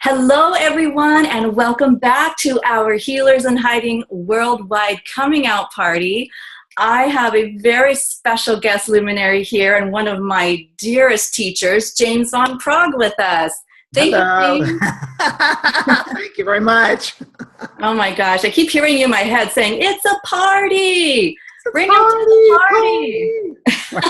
Hello, everyone, and welcome back to our Healers in Hiding Worldwide Coming Out Party. I have a very special guest luminary here and one of my dearest teachers, James von Praagh, with us. Thank Hello. you, James. Thank you very much. Oh my gosh, I keep hearing you in my head saying, it's a party. Bring party, him to the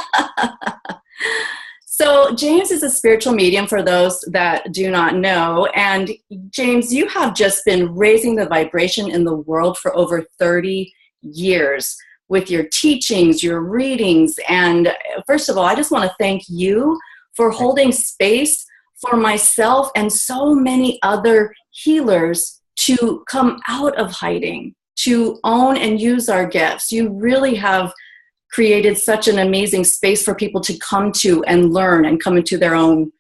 party. So James is a spiritual medium for those that do not know. And James, you have just been raising the vibration in the world for over 30 years with your teachings, your readings. And first of all, I just want to thank you for holding space for myself and so many other healers to come out of hiding, to own and use our gifts. You really have created such an amazing space for people to come to and learn and come into their own,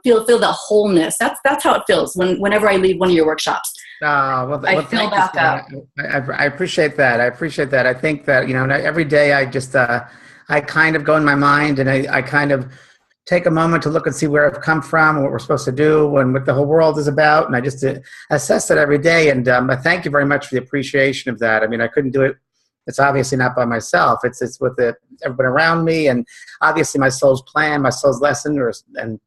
feel the wholeness. That's how it feels whenever I leave one of your workshops. I feel back up. I appreciate that. I appreciate that. I think that, every day I just, I kind of go in my mind and I kind of take a moment to look and see where I've come from, what we're supposed to do, and what the whole world is about. And I just assess it every day. And I thank you very much for the appreciation of that. I mean, I couldn't do it. It's obviously not by myself. It's with everybody around me, and obviously my soul's plan, my soul's lesson, and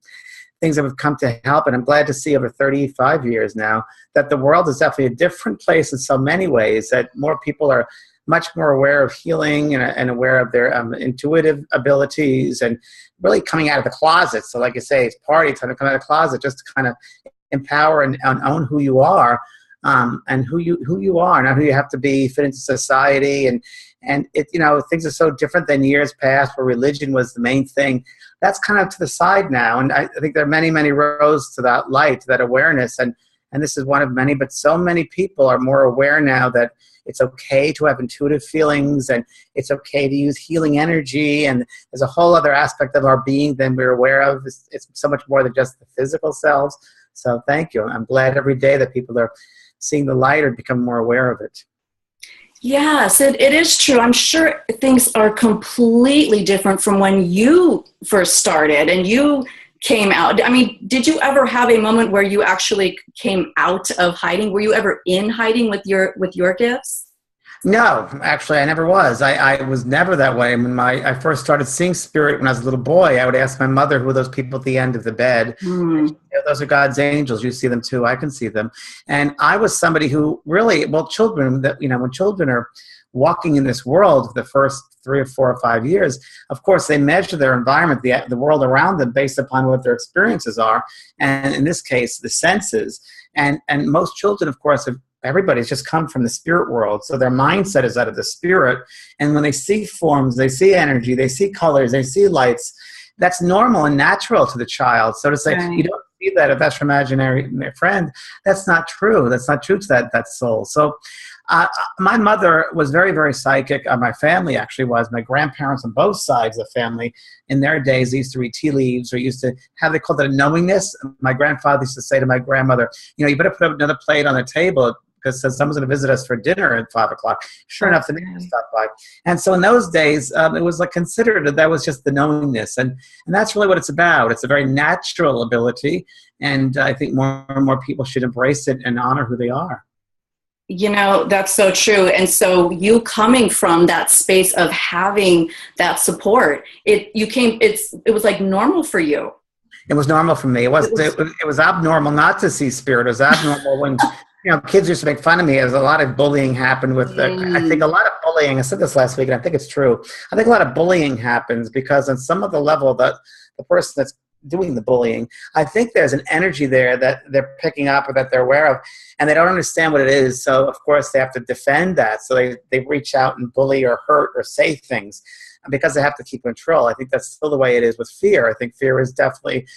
things that have come to help. And I'm glad to see over 35 years now that the world is definitely a different place in so many ways, that more people are much more aware of healing and aware of their intuitive abilities and really coming out of the closet. So like I say, it's party time to come out of the closet, just to kind of empower and own who you are. And who you are, not who you have to be, fit into society, and it, things are so different than years past where religion was the main thing. That's kind of to the side now, and I think there are many, many roads to that light, to that awareness, and this is one of many. But so many people are more aware now that it's okay to have intuitive feelings, and it's okay to use healing energy, and there's a whole other aspect of our being than we're aware of. It's so much more than just the physical selves. So thank you. I'm glad every day that people are seeing the light or become more aware of it. Yes, it is true. I'm sure things are completely different from when you first started and you came out. I mean, did you ever have a moment where you actually came out of hiding? Were you ever in hiding with your gifts? No, actually, I never was. I was never that way. When I first started seeing spirit when I was a little boy, I would ask my mother, who are those people at the end of the bed? Those are God's angels. You see them too. I can see them. And I was somebody who really, children, when children are walking in this world the first 3 or 4 or 5 years, of course, they measure their environment, the world around them, based upon what their experiences are. And in this case, the senses. And most children, of course, everybody's just come from the spirit world, so their mindset is out of the spirit. And when they see forms, they see energy, they see colors, they see lights, that's normal and natural to the child. So to say, right, you don't see that if that's your imaginary friend, that's not true. That's not true to that soul. So my mother was very, very psychic. My family actually was. My grandparents on both sides of the family, in their days, they used to read tea leaves, or used to have, they called it a knowingness. My grandfather used to say to my grandmother, you better put up another plate on the table, because someone's going to visit us for dinner at 5 o'clock. Sure enough, the neighbors stopped by. And so in those days, it was like considered that was just the knowingness. And that's really what it's about. It's a very natural ability. And I think more and more people should embrace it and honor who they are. That's so true. And so you coming from that space of having that support, it was like normal for you. It was normal for me. It was abnormal not to see spirit. It was abnormal when kids used to make fun of me. There's a lot of bullying happened with, I think a lot of bullying, I said this last week and I think it's true. I think a lot of bullying happens because on some of the level that the person that's doing the bullying, I think there's an energy there that they're picking up or that they're aware of, and they don't understand what it is. So of course they have to defend that. So they reach out and bully or hurt or say things because they have to keep control. I think that's still the way it is with fear. I think fear is definitely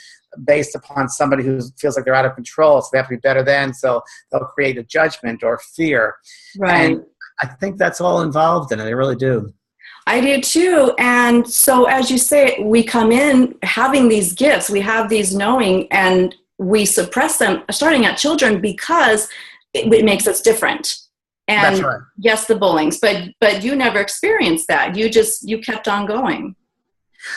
based upon somebody who feels like they're out of control, so they have to be better than, so they'll create a judgment or fear. Right. And I think that's all involved in it. I really do. I do too. And so as you say, we come in having these gifts, we have these knowing, and we suppress them starting at children because it makes us different. And that's right. Yes, the bullying, but you never experienced that. You kept on going.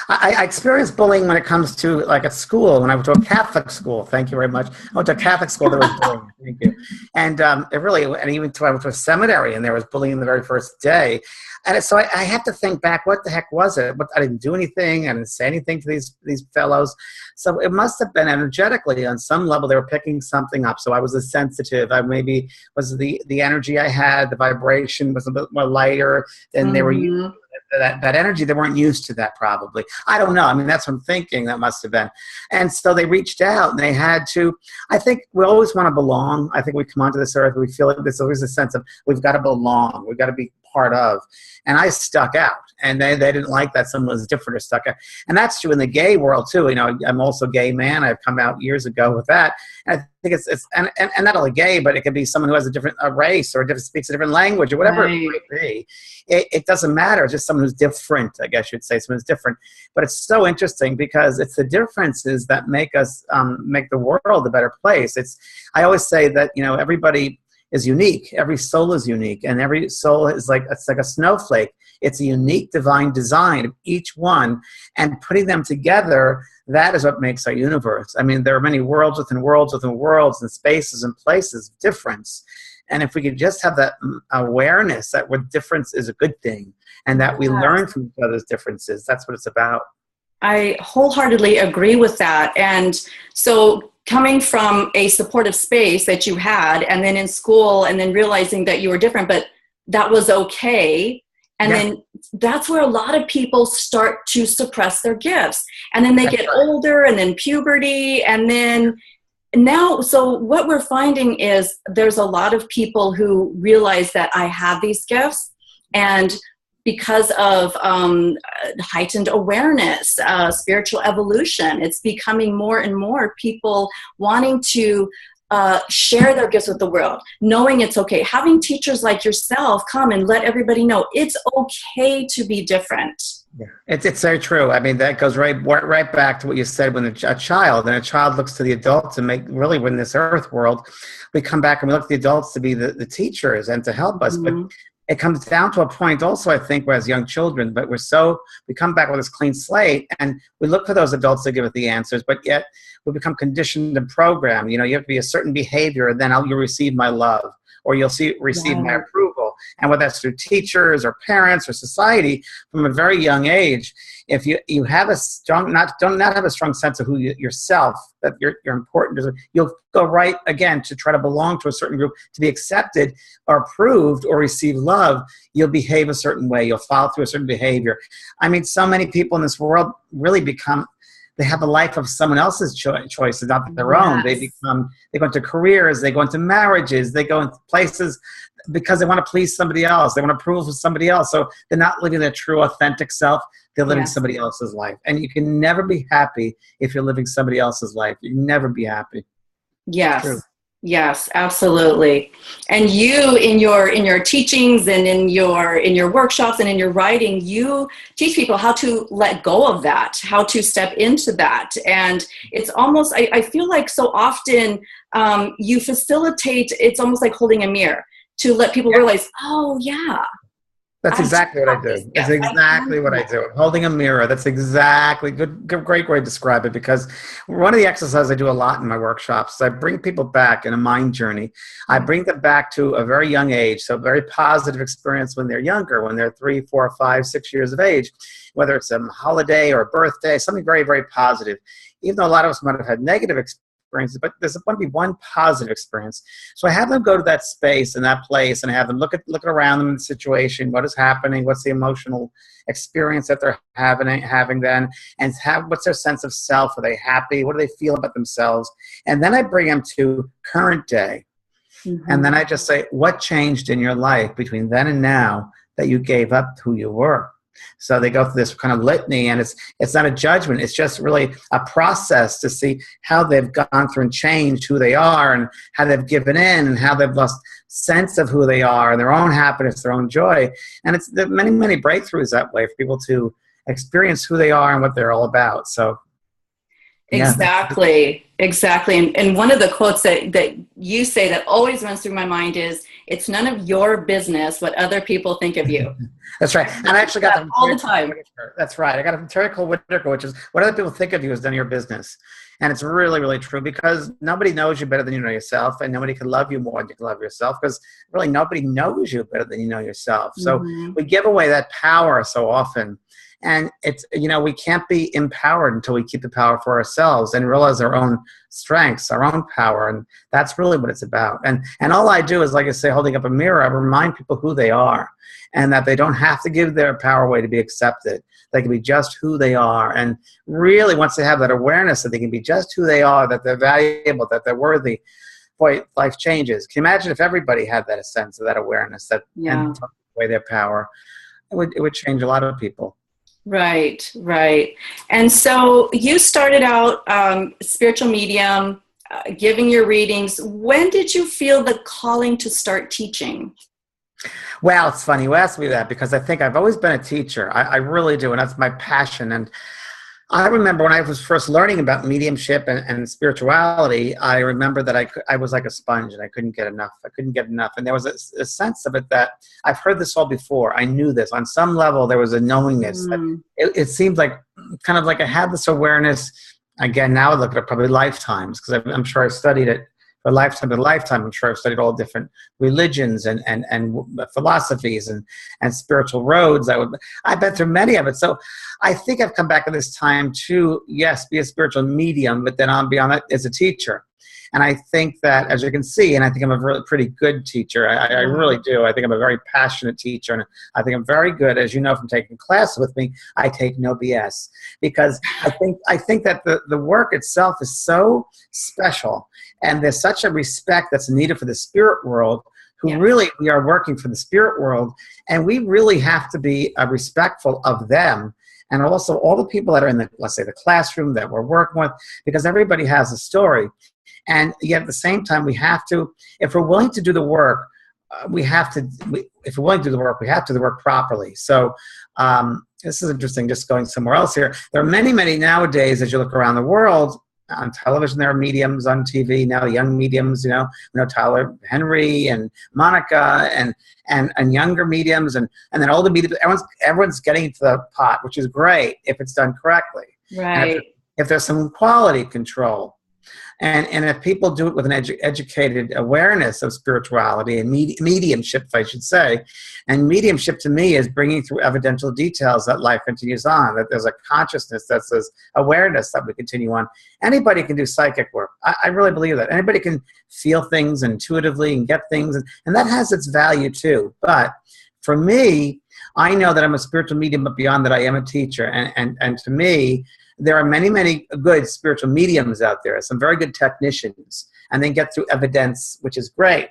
I experienced bullying when it comes to like at school. When I went to a Catholic school, thank you very much. I went to a Catholic school, there was bullying. Thank you. And it really, and even I went to a seminary, and there was bullying the very first day. And so I have to think back, what the heck was it? I didn't do anything. I didn't say anything to these fellows. So it must have been energetically on some level they were picking something up. So I was a sensitive. I maybe was the energy I had, the vibration was a bit more lighter than they were used to. That energy, they weren't used to that probably. I don't know. I mean, that's what I'm thinking that must have been. And so they reached out and they had to, I think we always want to belong. I think we come onto this earth, we feel like there's always a sense of we've got to belong. We've got to be part of. And I stuck out, and they didn't like that someone was different or stuck out. And that's true in the gay world too. You know, I'm also a gay man. I've come out years ago with that. And I think it's not only gay, but it could be someone who has a different race or speaks a different language or whatever it might be. It doesn't matter. It's just someone who's different, I guess you'd say, someone who's different. But it's so interesting because it's the differences that make us, make the world a better place. I always say that, you know, everybody is unique. Every soul is unique, and every soul is it's like a snowflake. It's a unique divine design of each one, and putting them together, that is what makes our universe. I mean, there are many worlds within worlds within worlds and spaces and places of difference. And if we could just have that awareness that what difference is a good thing, and that we learn from each other's differences, that's what it's about. I wholeheartedly agree with that. And so coming from a supportive space that you had, and then in school, and then realizing that you were different, but that was okay. And then that's where a lot of people start to suppress their gifts. And then they get older, and then puberty, and then now, so what we're finding is there's a lot of people who realize that I have these gifts, and because of heightened awareness, spiritual evolution, it's becoming more and more people wanting to share their gifts with the world, knowing it's okay. Having teachers like yourself come and let everybody know it's okay to be different. Yeah, it's very true. I mean, that goes right back to what you said when a child looks to the adults and really in this earth world, we come back and we look at the adults to be the teachers and to help us. But it comes down to a point also, I think, as young children, but we come back with this clean slate and we look for those adults to give us the answers, but yet we become conditioned and programmed. You know, you have to be a certain behavior, and then you'll receive my love, or you'll receive my approval. And whether that's through teachers or parents or society, from a very young age, if you have a strong, not have a strong sense of who yourself, that you're important, you'll go right again to try to belong to a certain group, to be accepted or approved or receive love. You'll behave a certain way. You'll follow through a certain behavior. I mean, so many people in this world really they have a life of someone else's choices, not their own. They go into careers, they go into marriages, they go into places because they want to please somebody else. They want approval from somebody else. So they're not living their true, authentic self. They're living somebody else's life. And you can never be happy if you're living somebody else's life. You can never be happy. Yes. Yes, absolutely. And you, in your teachings and in your workshops and in your writing, you teach people how to let go of that, how to step into that. And it's almost, I feel like so often you facilitate, it's almost like holding a mirror to let people realize, oh yeah. That's exactly what I do. That's exactly what I do. Holding a mirror. That's exactly great way to describe it, because one of the exercises I do a lot in my workshops is I bring people back in a mind journey. I bring them back to a very young age, so a very positive experience when they're younger, when they're 3, 4, 5, 6 years of age, whether it's a holiday or a birthday, something very, very positive. Even though a lot of us might have had negative experiences, but there's going to be one positive experience. So I have them go to that space and that place and have them look around them in the situation, what is happening, what's the emotional experience that they're having then, and what's their sense of self? Are they happy? What do they feel about themselves? And then I bring them to current day. And then I just say, what changed in your life between then and now that you gave up who you were? So they go through this kind of litany, and it's not a judgment. It's just really a process to see how they've gone through and changed who they are, and how they've given in, and how they've lost sense of who they are, and their own happiness, their own joy. And it's many, many breakthroughs that way for people to experience who they are and what they're all about. So Exactly. And one of the quotes that you say that always runs through my mind is, it's none of your business what other people think of you. That's right. And I actually got that all the time. That's right. I got a Terry Cole Whitaker, which is what other people think of you is none of your business. And it's really, really true, because nobody knows you better than you know yourself, and nobody can love you more than you can love yourself, because really nobody knows you better than you know yourself. So we give away that power so often. And it's, we can't be empowered until we keep the power for ourselves and realize our own strengths, our own power. And that's really what it's about. And all I do is, like I say, holding up a mirror, I remind people who they are, and that they don't have to give their power away to be accepted. They can be just who they are. And really, once they have that awareness that they can be just who they are, that they're valuable, that they're worthy, boy, life changes. Can you imagine if everybody had that sense of that awareness, that and took away their power? It would change a lot of people. Right, right. And so you started out spiritual medium, giving your readings. When did you feel the calling to start teaching? Well, it's funny you asked me that, because I think I've always been a teacher. I really do, and that's my passion. And I remember when I was first learning about mediumship and spirituality, I remember that I was like a sponge, and I couldn't get enough. And there was a sense of it that I've heard this all before. I knew this. On some level, there was a knowingness. That it seemed like, kind of like I had this awareness. Again, now I look at it probably lifetimes, because I'm sure I studied it for lifetime to lifetime. I'm sure I've studied all different religions and philosophies and spiritual roads. I've been through many of it. So I think I've come back at this time to, yes, be a spiritual medium, but then on beyond that as a teacher. And I think that, as you can see, and I think I'm a really pretty good teacher. I really do. I think I'm a very passionate teacher. And I think I'm very good, as you know from taking classes with me, I take no BS. Because I think that the work itself is so special. And there's such a respect that's needed for the spirit world, who really, we are working for the spirit world. And we really have to be respectful of them. And also all the people that are in the, let's say, the classroom that we're working with, because everybody has a story. And yet at the same time, we have to, if we're willing to do the work, if we're willing to do the work, we have to do the work properly. So this is interesting, just going somewhere else here. There are many, many nowadays, as you look around the world, on television, there are mediums, on TV now, young mediums, Tyler Henry and Monica and younger mediums and then older mediums. Everyone's getting into the pot, which is great if it's done correctly. Right. If there's some quality control. And if people do it with an educated awareness of spirituality and mediumship, I should say, and mediumship to me is bringing through evidential details that life continues on, that there's a consciousness, that says awareness that we continue on. Anybody can do psychic work. I really believe that. Anybody can feel things intuitively and get things, and that has its value too. But for me, I know that I'm a spiritual medium, but beyond that, I am a teacher. And to me, there are many, many good spiritual mediums out there, some very good technicians, and they get through evidence, which is great.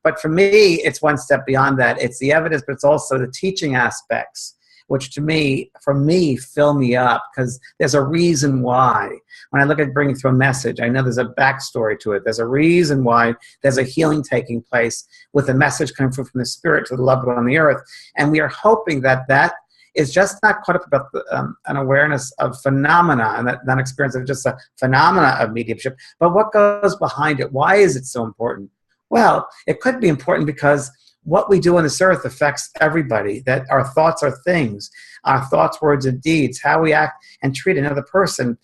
But for me, it's one step beyond that. It's the evidence, but it's also the teaching aspects, which for me, fill me up, because there's a reason why. When I look at bringing through a message, I know there's a backstory to it. There's a reason why there's a healing taking place with a message coming from the spirit to the loved one on the earth. And we are hoping that is just not caught up about an awareness of phenomena and that experience of just a phenomena of mediumship, but what goes behind it. Why is it so important? Well, it could be important because what we do on this earth affects everybody, that our thoughts are things, our thoughts, words, and deeds, how we act and treat another person,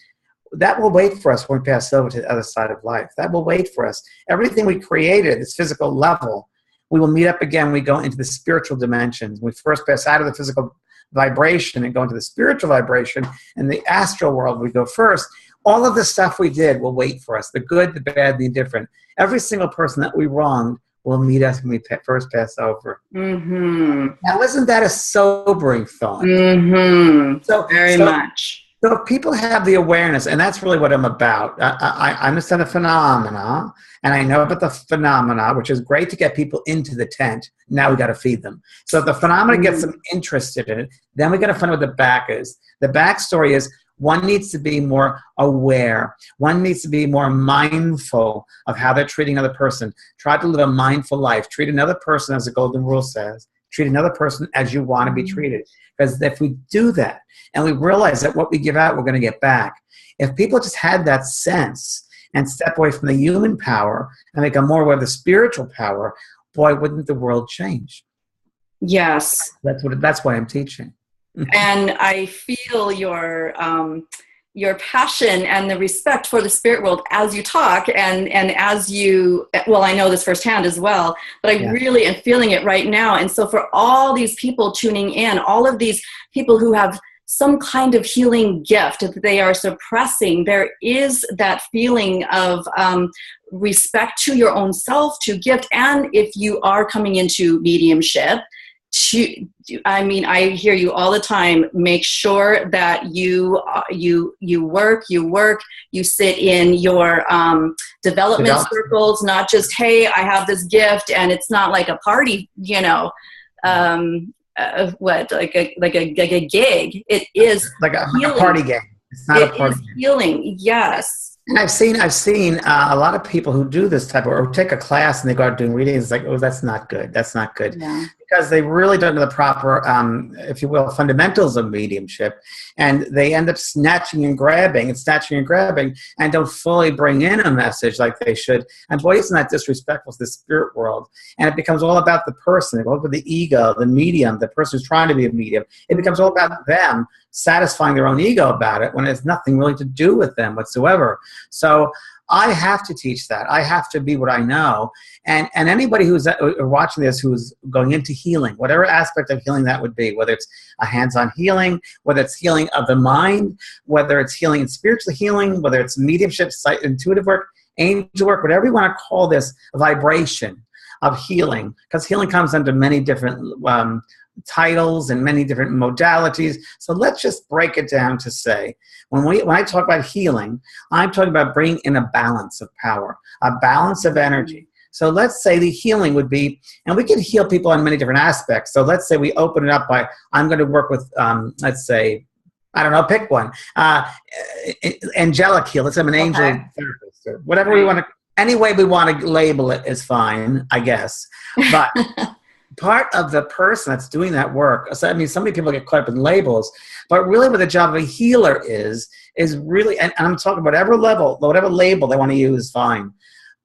that will wait for us when we pass over to the other side of life. That will wait for us. Everything we created at this physical level, we will meet up again. We go into the spiritual dimensions. We first pass out of the physical vibration and go into the spiritual vibration. In the astral world, we go first. All of the stuff we did will wait for us, the good, the bad, the indifferent. Every single person that we wronged will meet us when we first pass over. Mm-hmm. Now, isn't that a sobering thought? Mm-hmm. Very much. So if people have the awareness, and that's really what I'm about. I understand the phenomena, and I know about the phenomena, which is great to get people into the tent. Now we got to feed them. So if the phenomena gets them interested in it, then we got to find out what the back is. The backstory is one needs to be more aware. One needs to be more mindful of how they're treating another person. Try to live a mindful life. Treat another person, as the golden rule says. Treat another person as you want to be treated. Because if we do that, and we realize that what we give out, we're going to get back. If people just had that sense and step away from the human power and become more aware of the spiritual power, boy, wouldn't the world change? Yes. That's what I'm teaching. And I feel your passion and the respect for the spirit world as you talk, and as you, well, I know this firsthand as well, but I really am feeling it right now. And so for all these people tuning in, all of these people who have some kind of healing gift that they are suppressing, there is that feeling of respect to your own self, to gift. And if you are coming into mediumship, I hear you all the time, make sure that you work, you sit in your development circles, not just, hey, I have this gift, and it's not like a party, like a gig. It is like a party game. It's not a party game. Healing, yes. And I've seen a lot of people who do this type of, or take a class and they go out doing readings. It's like, oh, that's not good. That's not good. Yeah. Because they really don't know the proper, if you will, fundamentals of mediumship, and they end up snatching and grabbing and don't fully bring in a message like they should. And boy, isn't that disrespectful to the spirit world? And it becomes all about the person, all about the ego, the medium, the person who's trying to be a medium. It becomes all about them satisfying their own ego about it when it has nothing really to do with them whatsoever. So I have to teach that. I have to be what I know. And anybody who's watching this who's going into healing, whatever aspect of healing that would be, whether it's a hands-on healing, whether it's healing of the mind, whether it's healing and spiritual healing, whether it's mediumship, intuitive work, angel work, whatever you want to call this, vibration of healing, because healing comes under many different titles and many different modalities. So let's just break it down to say, when I talk about healing, I'm talking about bringing in a balance of power, a balance of energy. So let's say the healing would be, and we can heal people on many different aspects. So let's say we open it up by, I'm going to work with, let's say, I don't know, pick one. Angelic heal. Let's say I'm an angel therapist or whatever we want to, any way we want to label it is fine, I guess. But part of the person that's doing that work, so I mean, so many people get caught up in labels, but really what the job of a healer is really, and I'm talking about whatever level, whatever label they want to use is fine.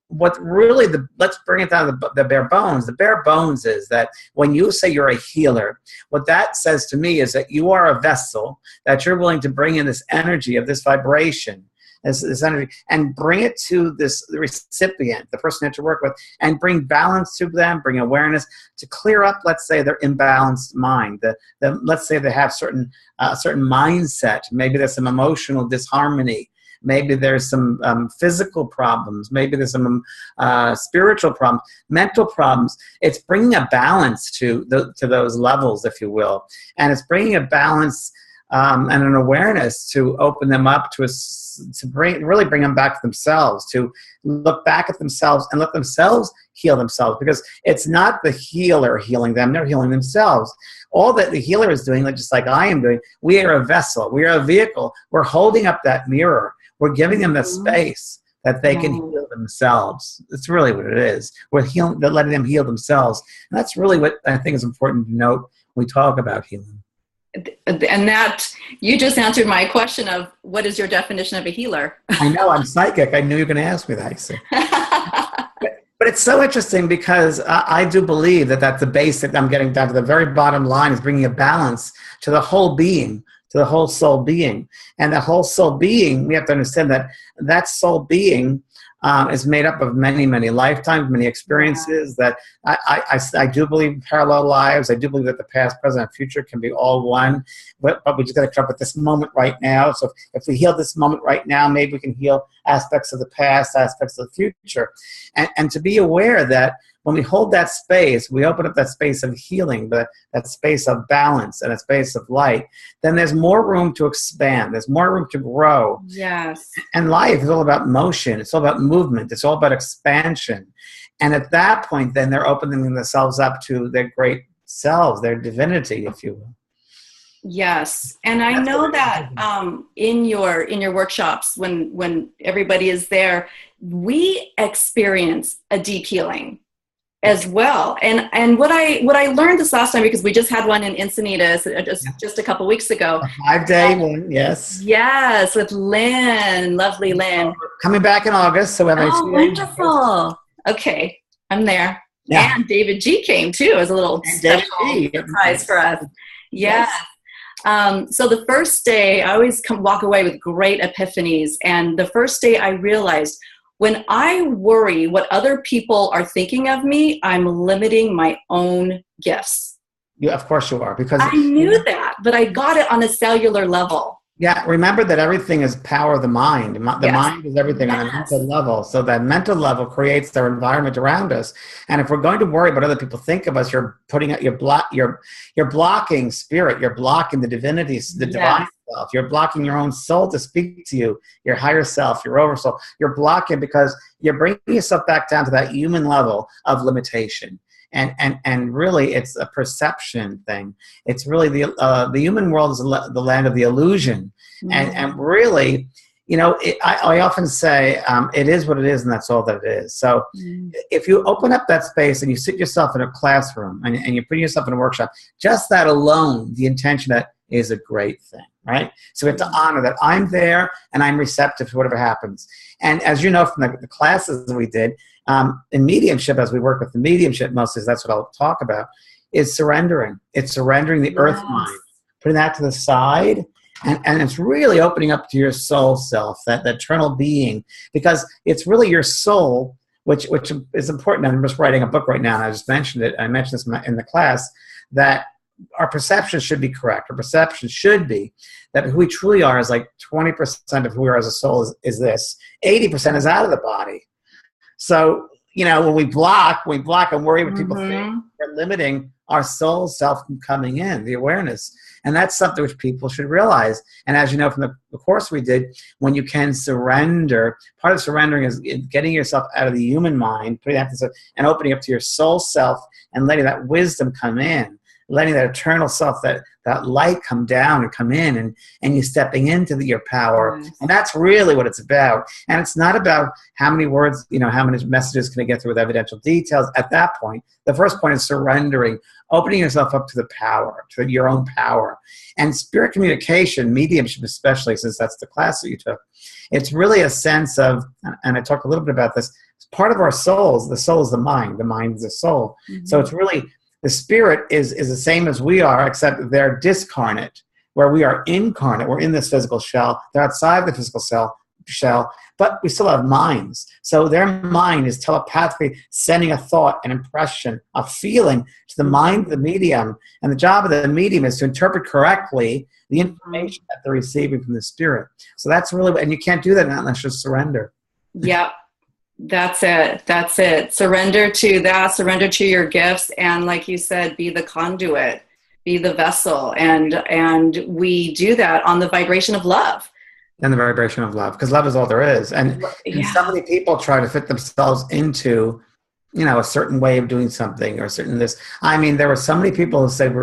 What really, let's bring it down to the bare bones. The bare bones is that when you say you're a healer, what that says to me is that you are a vessel, that you're willing to bring in this energy of this vibration, this energy, and bring it to the recipient, the person that you work with, and bring balance to them, bring awareness to clear up, let's say, their imbalanced mind. Let's say they have certain mindset. Maybe there's some emotional disharmony. Maybe there's some physical problems. Maybe there's some spiritual problems, mental problems. It's bringing a balance to those levels, if you will. And it's bringing a balance and an awareness to open them up to really bring them back to themselves, to look back at themselves and let themselves heal themselves, because it's not the healer healing them, they're healing themselves. All that the healer is doing, just like I am doing, we are a vessel, we are a vehicle, we're holding up that mirror, we're giving them the space that they can heal themselves. That's really what it is. We're letting them heal themselves. And that's really what I think is important to note when we talk about healing. And that, you just answered my question of what is your definition of a healer? I know, I'm psychic. I knew you were going to ask me that. But it's so interesting because I do believe that that's the basic, I'm getting down to the very bottom line, is bringing a balance to the whole being, to the whole soul being. And the whole soul being, we have to understand that that soul being is made up of many, many lifetimes, many experiences. That I do believe in parallel lives. I do believe that the past, present, and future can be all one. But we just got to come up with this moment right now. So if we heal this moment right now, maybe we can heal aspects of the past, aspects of the future. And to be aware that when we hold that space, we open up that space of healing, that space of balance and a space of light, then there's more room to expand. There's more room to grow. Yes. And life is all about motion. It's all about movement. It's all about expansion. And at that point, then they're opening themselves up to their great selves, their divinity, if you will. Yes. And I know that in your workshops, when everybody is there, we experience a deep healing as well. And what I learned this last time, because we just had one in Encinitas just a couple weeks ago. A 5-day one, yes. Yes, with Lynn, lovely Lynn. Coming back in August, so we have wonderful. Okay, I'm there. Yeah. And David G came too as a little special surprise for us. Yes. So the first day, I always walk away with great epiphanies. And the first day I realized, when I worry what other people are thinking of me, I'm limiting my own gifts. Yeah, of course you are. Because I knew that, but I got it on a cellular level. yeah, remember that everything is power of the mind. The mind is everything on a mental level. So that mental level creates their environment around us. And if we're going to worry about other people think of us, you're putting out you're blocking spirit. You're blocking the divinity, the divine self. You're blocking your own soul to speak to you, your higher self, your oversoul. You're blocking because you're bringing yourself back down to that human level of limitation. And really, it's a perception thing. It's really the human world is the land of the illusion, and really, I often say it is what it is, and that's all that it is. So, if you open up that space and you sit yourself in a classroom and you put yourself in a workshop, just that alone, the intention that is a great thing, right? So we have to honor that I'm there and I'm receptive to whatever happens. And as you know from the classes we did, in mediumship, as we work with the mediumship mostly, that's what I'll talk about, is surrendering. It's surrendering the earth mind, putting that to the side, and it's really opening up to your soul self, that eternal being, because it's really your soul, which is important. I'm just writing a book right now, and I just mentioned it. I mentioned this in the class, that our perception should be correct. Our perception should be that who we truly are is like 20% of who we are as a soul is this. 80% is out of the body. So, when we block and worry what people think, we're limiting our soul self from coming in, the awareness. And that's something which people should realize. And as you know from the course we did, when you can surrender, part of surrendering is getting yourself out of the human mind, putting that and opening up to your soul self and letting that wisdom come in, letting that eternal self, that light come down and come in, and you stepping into your power. And that's really what it's about. And it's not about how many words, how many messages can I get through with evidential details. At that point, the first point is surrendering, opening yourself up to the power, to your own power. And spirit communication, mediumship especially, since that's the class that you took, it's really a sense of, and I talked a little bit about this, it's part of our souls. The soul is the mind is the soul. So it's really, the spirit is the same as we are, except they're discarnate, where we are incarnate. We're in this physical shell. They're outside the physical shell, but we still have minds. So their mind is telepathically sending a thought, an impression, a feeling to the mind of the medium. And the job of the medium is to interpret correctly the information that they're receiving from the spirit. So that's really, and you can't do that unless you surrender. Yep. That's it. Surrender to that, surrender to your gifts. And like you said, be the conduit, be the vessel. And we do that on the vibration of love. And the vibration of love, because love is all there is. And so many people try to fit themselves into, a certain way of doing something or certain this. I mean, there were so many people who said,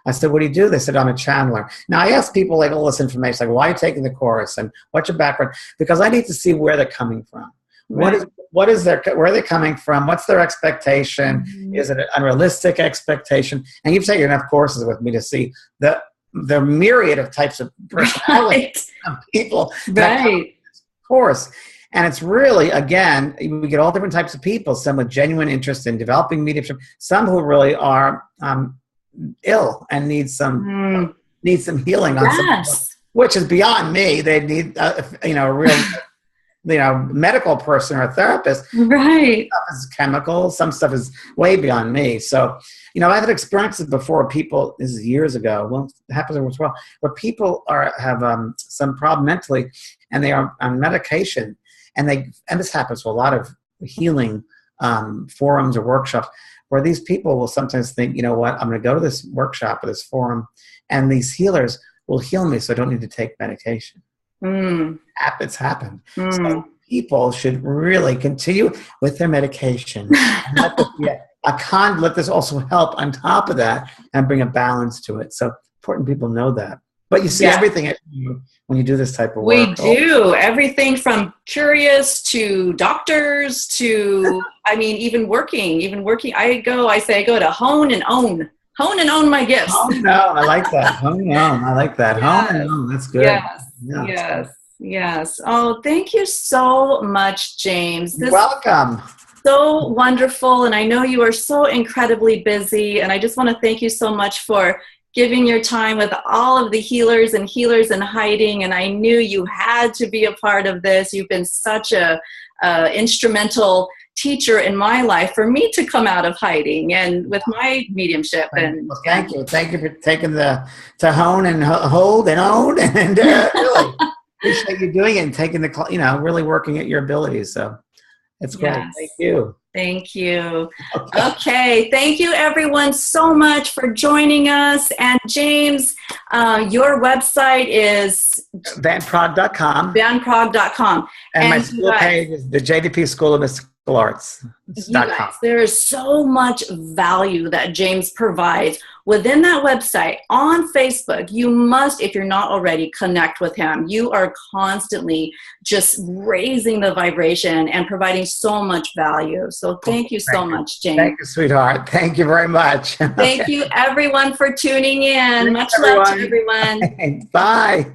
I said, what do you do? They said, I'm a channeler. Now I ask people like all this information, like, why are you taking the course? And what's your background? Because I need to see where they're coming from. Right. What is where are they coming from? What's their expectation? Is it an unrealistic expectation? And you've taken enough courses with me to see the myriad of types of personalities of people that come to this course. And it's really, again, we get all different types of people, some with genuine interest in developing mediumship, some who really are ill and need some healing on some, which is beyond me. They need a real medical person or a therapist. Right. Some stuff is chemical. Some stuff is way beyond me. So, I've had experiences before. People, this is years ago. Well, it happens as well, where people have some problem mentally, and they are on medication, and this happens to a lot of healing forums or workshops, where these people will sometimes think, you know what, I'm going to go to this workshop or this forum, and these healers will heal me, so I don't need to take medication. It's happened. So people should really continue with their medication. And let this also help on top of that and bring a balance to it. So important people know that. But you see everything when you do this type of work. We do everything from curious to doctors to, even working. I go to hone and own my gifts. Oh no, I like that. Hone and own. I like that. Hone and own. That's good. Yes. Oh, thank you so much, James. You're welcome. so wonderful. And I know you are so incredibly busy. And I just want to thank you so much for giving your time with all of the healers in hiding. And I knew you had to be a part of this. You've been such a instrumental teacher in my life for me to come out of hiding and with my mediumship. And well, thank you for taking to hone and hold and own, and really appreciate you doing it and taking really working at your abilities. So it's great. Yes. Thank you. Thank you. Okay. Thank you everyone so much for joining us. And James, your website is vanpraagh.com. vanpraagh.com. And my school page is the JDP School of Mystical Arts. There is so much value that James provides within that website. On Facebook, you must, if you're not already, connect with him. You are constantly just raising the vibration and providing so much value. So thank you so much, James. Thank you, sweetheart. Thank you very much. Thank you, everyone, for tuning in. Much love to everyone. Bye.